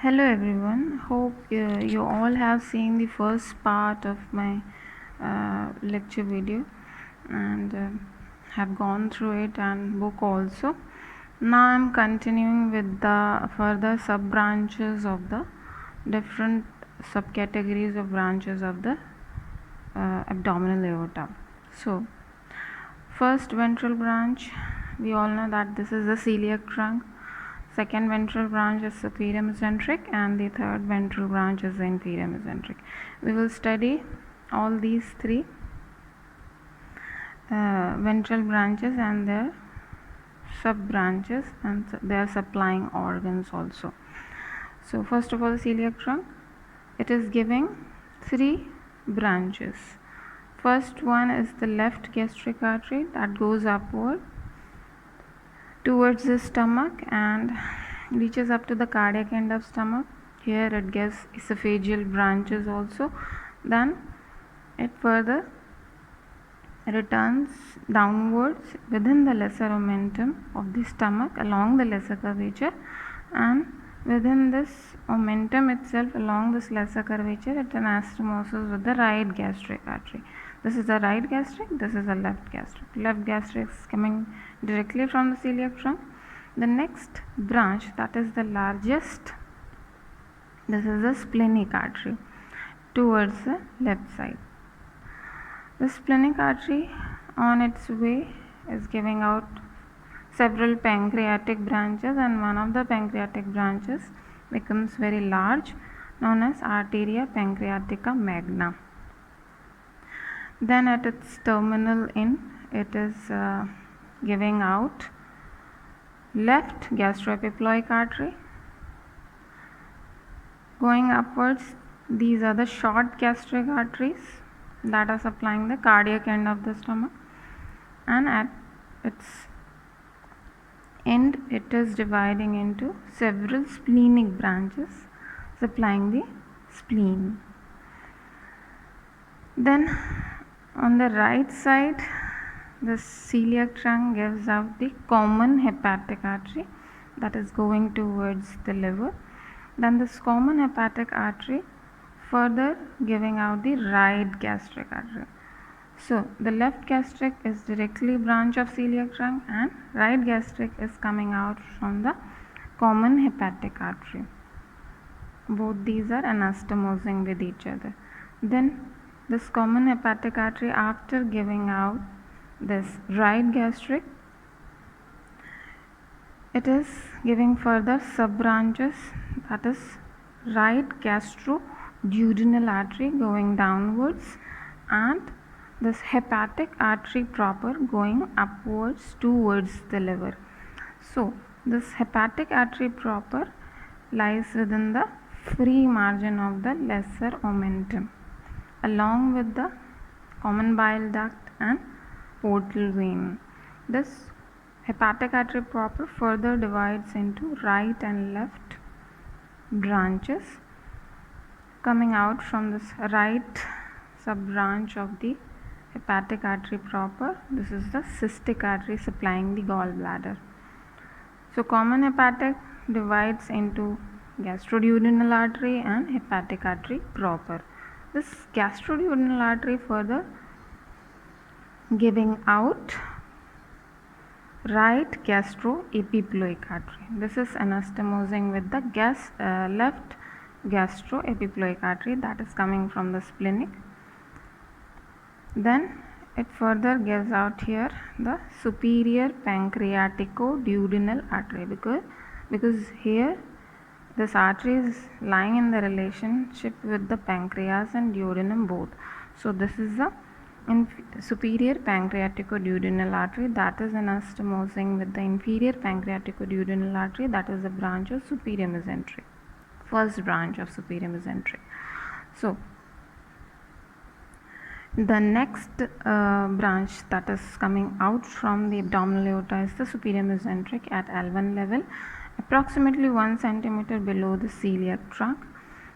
Hello everyone. Hope you all have seen the first part of my lecture video and have gone through it and book also. Now I'm continuing with the further sub branches of the different subcategories of branches of the abdominal aorta. So first ventral branch, we all know that this is the celiac trunk. Second ventral branch is superior mesenteric, and the third ventral branch is the inferior mesenteric. We will study all these three ventral branches and their sub branches and their supplying organs also. So first of all, the celiac trunk, it is giving three branches. First one is the left gastric artery that goes upward towards the stomach and reaches up to the cardiac end of stomach. Here it gives esophageal branches also. Then it further returns downwards within the lesser omentum of the stomach along the lesser curvature, and within this omentum itself along this lesser curvature it anastomoses with the right gastric artery. This is the right gastric, this is the left gastric. Left gastric is coming directly from the celiac trunk. The next branch, that is the largest, this is the splenic artery towards the left side. The splenic artery on its way is giving out several pancreatic branches, and one of the pancreatic branches becomes very large, known as arteria pancreatica magna. Then at its terminal end, it is giving out left gastroepiploic artery. Going upwards, these are the short gastric arteries that are supplying the cardiac end of the stomach, and at its end it is dividing into several splenic branches supplying the spleen. Then on the right side, the celiac trunk gives out the common hepatic artery that is going towards the liver. Then this common hepatic artery further giving out the right gastric artery. So the left gastric is directly branch of celiac trunk, and right gastric is coming out from the common hepatic artery. Both these are anastomosing with each other. Then this common hepatic artery, after giving out this right gastric, it is giving further sub branches, that is right gastroduodenal artery going downwards, and this hepatic artery proper going upwards towards the liver. So this hepatic artery proper lies within the free margin of the lesser omentum along with the common bile duct and portal vein. This hepatic artery proper further divides into right and left branches coming out from this right sub branch of the hepatic artery proper. This is the cystic artery supplying the gallbladder. So common hepatic divides into gastroduodenal artery and hepatic artery proper. This gastroduodenal artery further giving out right gastroepiploic artery. This is anastomosing with the left gastroepiploic artery that is coming from the splenic. Then it further gives out here the superior pancreatico-duodenal artery, because here this artery is lying in the relationship with the pancreas and duodenum both. So this is the superior pancreatico-duodenal artery that is anastomosing with the inferior pancreatico-duodenal artery, that is the branch of superior mesenteric, first branch of superior mesenteric. So the next branch that is coming out from the abdominal aorta is the superior mesenteric at L1 level, approximately 1 centimeter below the celiac trunk.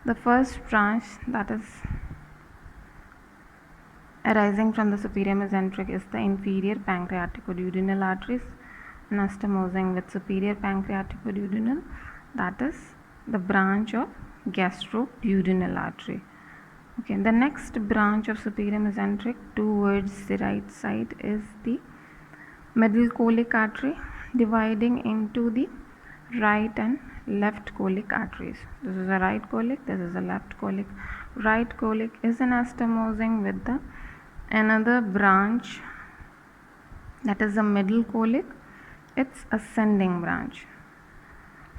The first branch that is arising from the superior mesenteric is the inferior pancreatico-duodenal arteries, anastomosing with superior pancreatico-duodenal, that is the branch of gastroduodenal artery. Okay, the next branch of superior mesenteric towards the right side is the middle colic artery, dividing into the right and left colic arteries. This is a right colic, this is a left colic. Right colic is anastomosing with the another branch, that is the middle colic. It's ascending branch.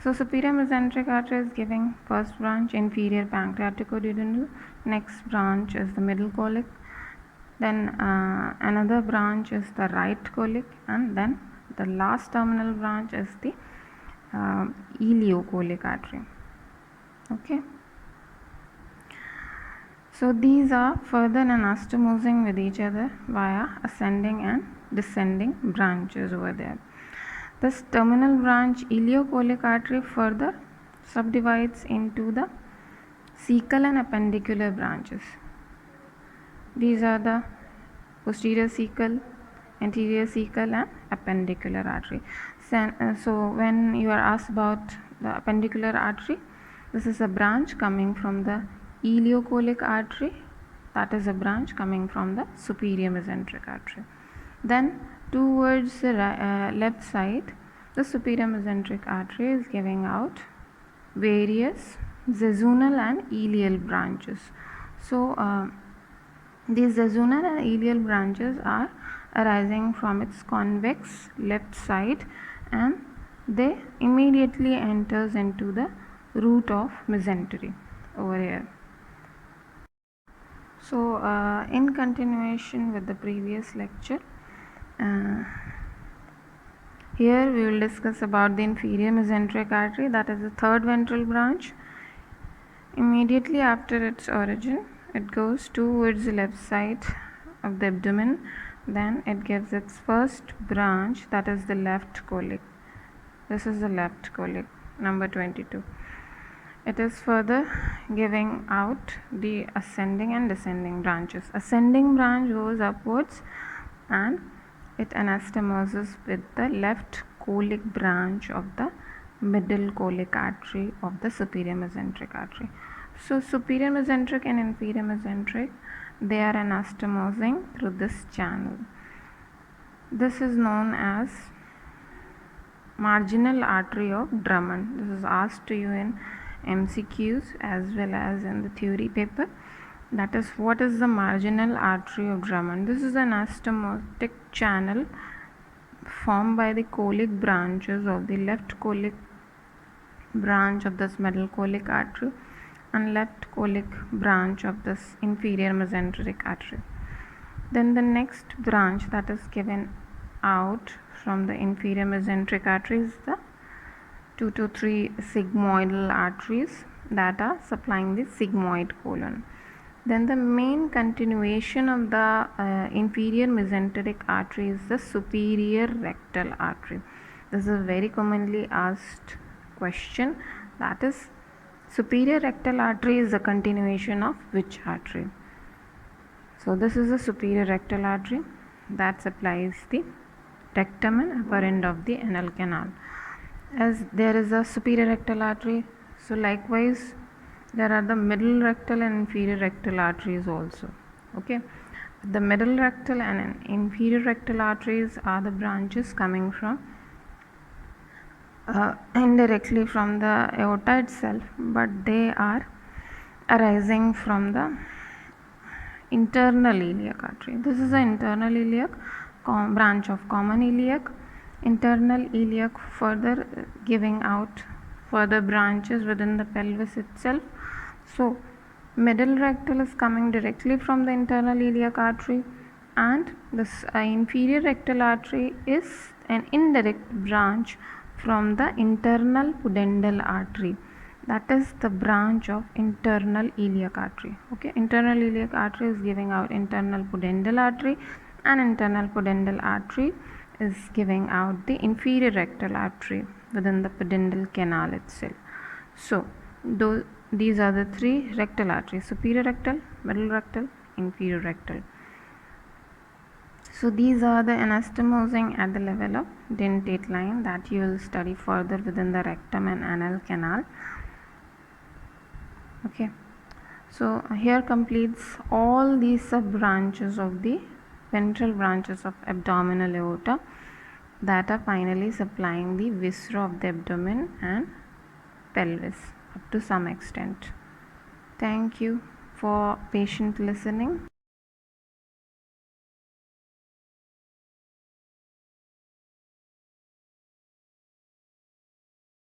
So superior mesenteric artery is giving first branch inferior pancreaticoduodenal, next branch is the middle colic, then another branch is the right colic, and then the last terminal branch is the ileocolic artery. Okay. So these are further anastomosing with each other via ascending and descending branches over there. This terminal branch ileocolic artery further subdivides into the cecal and appendicular branches. These are the posterior cecal, anterior cecal and appendicular artery. So when you are asked about the appendicular artery, this is a branch coming from the ileocolic artery, that is a branch coming from the superior mesenteric artery. Then towards the left side, the superior mesenteric artery is giving out various jejunal and ileal branches. So these jejunal and ileal branches are arising from its convex left side, and they immediately enters into the root of mesentery over here. So in continuation with the previous lecture, here we will discuss about the inferior mesenteric artery, that is the third ventral branch. Immediately after its origin, it goes towards the left side of the abdomen. Then it gives its first branch, that is the left colic. This is the left colic, number 22. It is further giving out the ascending and descending branches. Ascending branch goes upwards and it anastomoses with the left colic branch of the middle colic artery of the superior mesenteric artery. So superior mesenteric and inferior mesenteric, they are anastomosing through this channel. This is known as marginal artery of Drummond. This is asked to you in MCQs as well as in the theory paper. That is, what is the marginal artery of Drummond? This is an anastomotic channel formed by the colic branches of the left colic branch of this middle colic artery and left colic branch of this inferior mesenteric artery. Then the next branch that is given out from the inferior mesenteric artery is the 2 to 3 sigmoidal arteries that are supplying the sigmoid colon. Then the main continuation of the inferior mesenteric artery is the superior rectal artery. This is a very commonly asked question, that is, superior rectal artery is the continuation of which artery? So this is the superior rectal artery that supplies the rectum and upper end of the anal canal. As there is a superior rectal artery, so likewise there are the middle rectal and inferior rectal arteries also. Okay, the middle rectal and inferior rectal arteries are the branches coming from indirectly from the aorta itself, but they are arising from the internal iliac artery. This is the internal iliac branch of common iliac. Internal iliac further giving out further branches within the pelvis itself. So middle rectal is coming directly from the internal iliac artery, and this inferior rectal artery is an indirect branch from the internal pudendal artery. That is the branch of internal iliac artery. Okay, internal iliac artery is giving out internal pudendal artery, and internal pudendal artery is giving out the inferior rectal artery within the pudendal canal itself. So these are the three rectal arteries: superior rectal, middle rectal, inferior rectal. So these are the anastomosing at the level of dentate line that you will study further within the rectum and anal canal. Okay, so here completes all these sub branches of the ventral branches of abdominal aorta that are finally supplying the viscera of the abdomen and pelvis up to some extent. Thank you for patient listening.